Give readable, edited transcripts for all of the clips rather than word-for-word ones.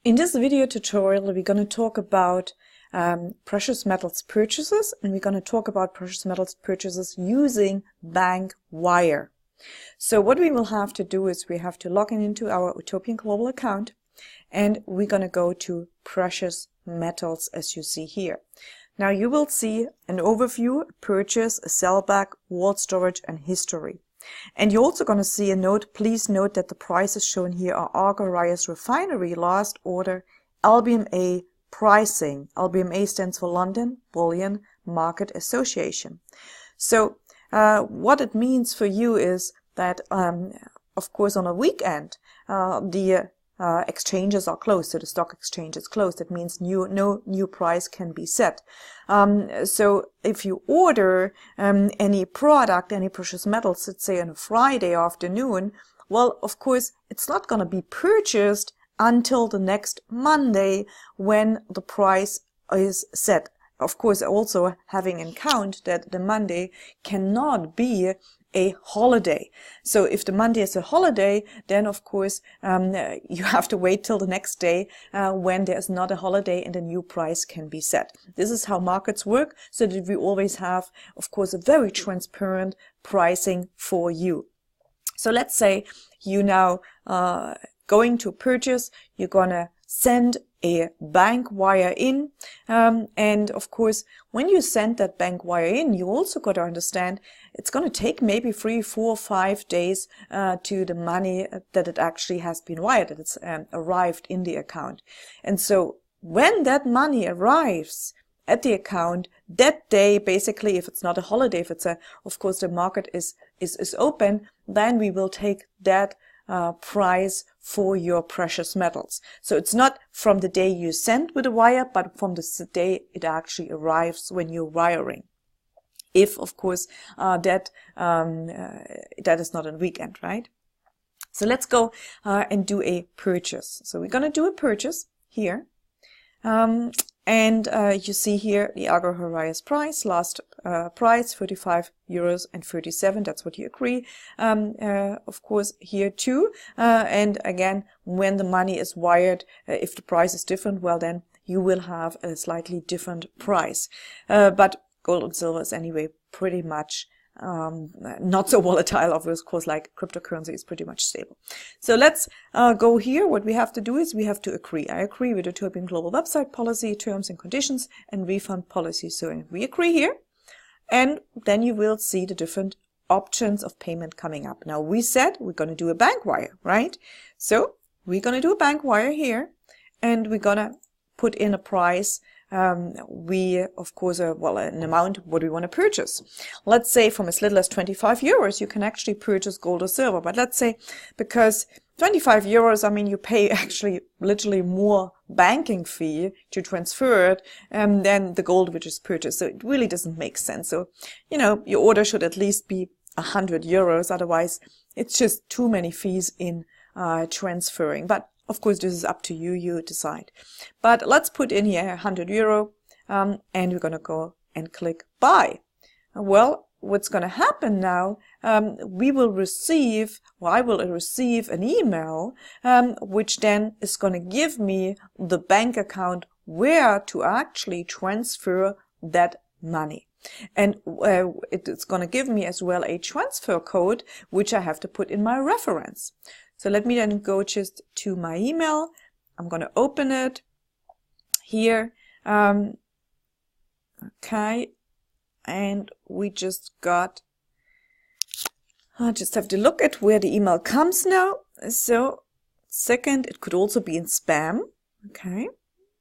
In this video tutorial, we're going to talk about precious metals purchases, and we're going to talk about precious metals purchases using Bankwire. So what we will have to do is we have to log in into our Utopian Global account, and we're going to go to precious metals as you see here. Now you will see an overview, a purchase, a sellback, vault storage, and history. And you're also going to see a note. Please note that the prices shown here are Argorias Refinery last order LBMA pricing. LBMA stands for London Bullion Market Association. So what it means for you is that of course on a weekend the exchanges are closed, so the stock exchange is closed. That means no new price can be set. So if you order any product, any precious metals, let's say on a Friday afternoon, well, of course, it's not going to be purchased until the next Monday when the price is set. Of course, also having in account that the Monday cannot be a holiday. So if the Monday is a holiday, then of course you have to wait till the next day when there's not a holiday and a new price can be set. This is how markets work, so that we always have, of course, a very transparent pricing for you. So let's say you now going to purchase, you're gonna send a bank wire in, and of course when you send that bank wire in, you also got to understand it's going to take maybe 3, 4, 5 days to the money that it actually has been wired, that it's arrived in the account. And so when that money arrives at the account that day, basically, if it's not a holiday, if it's of course the market is open, then we will take that price for your precious metals. So it's not from the day you send with a wire, but from the day it actually arrives when you're wiring. If, of course, that is not a weekend, right? So let's go and do a purchase. So we're going to do a purchase here. And you see here the Argorias price, last price, 35 euros and 37. That's what you agree. Of course, here too. And again, when the money is wired, if the price is different, well, then you will have a slightly different price. But gold and silver is anyway pretty much not so volatile, of course, like cryptocurrency is pretty much stable. So let's go here. What we have to do is we have to agree. I agree with the Utopian Global website policy, terms and conditions, and refund policy. So we agree here, and then you will see the different options of payment coming up. Now we said we're going to do a bank wire, right? So we're going to do a bank wire here, and we're going to put in a price. We, of course, an amount what we want to purchase. Let's say from as little as 25 euros, you can actually purchase gold or silver. But let's say because 25 euros, I mean, you pay actually literally more banking fee to transfer it than the gold which is purchased. So it really doesn't make sense. So, you know, your order should at least be 100 euros. Otherwise, it's just too many fees in transferring. But of course, this is up to you, you decide. But let's put in here 100 euro, and we're going to go and click buy. Well, what's going to happen now, we will receive, or I will receive an email, which then is going to give me the bank account where to actually transfer that money. And it's going to give me as well a transfer code, which I have to put in my reference. So let me then go just to my email. I'm going to open it here. Okay. And we just got, I just have to look at where the email comes now. So second, it could also be in spam. Okay.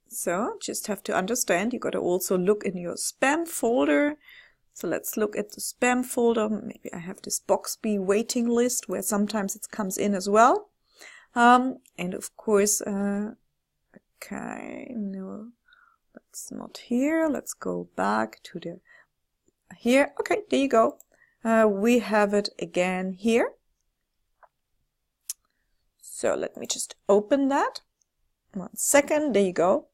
So just have to understand, you got to also look in your spam folder. So let's look at the spam folder. Maybe I have this Boxby waiting list where sometimes it comes in as well. And of course, okay, no, that's not here. Let's go back to the here. Okay, there you go. We have it again here. So let me just open that. 1 second. There you go.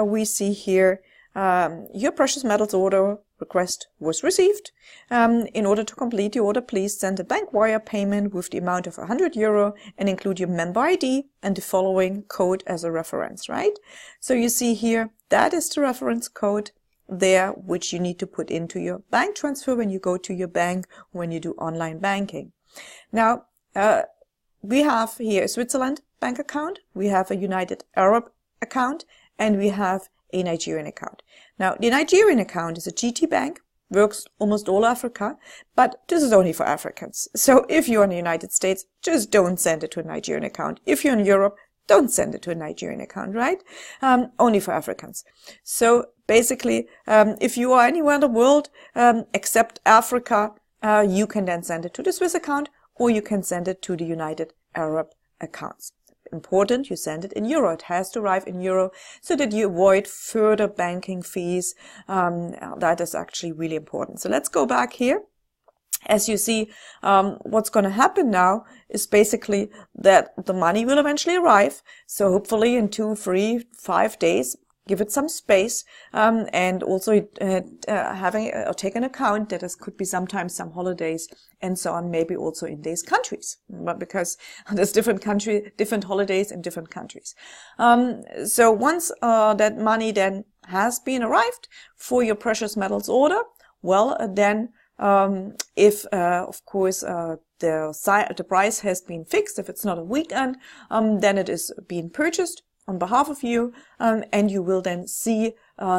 We see here your precious metals order request was received. In order to complete the order, please send a Bankwire payment with the amount of €100 and include your member ID and the following code as a reference, right? So you see here, that is the reference code there, which you need to put into your bank transfer when you go to your bank, when you do online banking. Now, we have here a Switzerland bank account, we have a United Arab account, and we have a Nigerian account. Now, the Nigerian account is a GT bank, works almost all Africa, but this is only for Africans. So if you're in the United States, just don't send it to a Nigerian account. If you're in Europe, don't send it to a Nigerian account, right? Only for Africans. So basically, if you are anywhere in the world except Africa, you can then send it to the Swiss account, or you can send it to the United Arab accounts. Important, you send it in euro. It has to arrive in euro so that you avoid further banking fees. That is actually really important. So let's go back here. As you see, what's going to happen now is basically that the money will eventually arrive. So hopefully in 2, 3, 5 days, give it some space, and also take an account that could be sometimes some holidays and so on, maybe also in these countries, but because there's different holidays in different countries. So once that money then has been arrived for your precious metals order, well, then if of course the price has been fixed, if it's not a weekend, then it is being purchased on behalf of you, and you will then see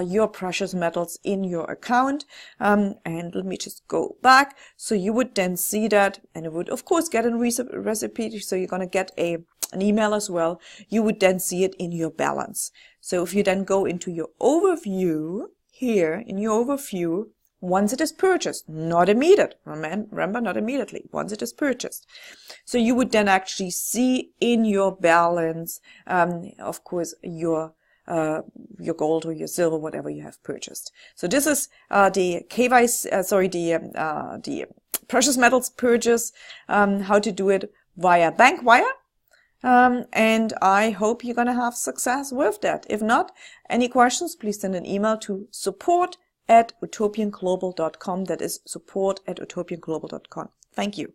your precious metals in your account. And let me just go back. So you would then see that, and it would of course get a recipe. So you're going to get an email as well. You would then see it in your balance. So if you then go into your overview here, in your overview, once it is purchased, not immediate, remember, not immediately, once it is purchased. So you would then actually see in your balance, of course, your gold or your silver, whatever you have purchased. So this is the the precious metals purchase, how to do it via Bankwire. And I hope you're going to have success with that. If not, any questions, please send an email to support@utopianglobal.com. That is support@utopianglobal.com. Thank you.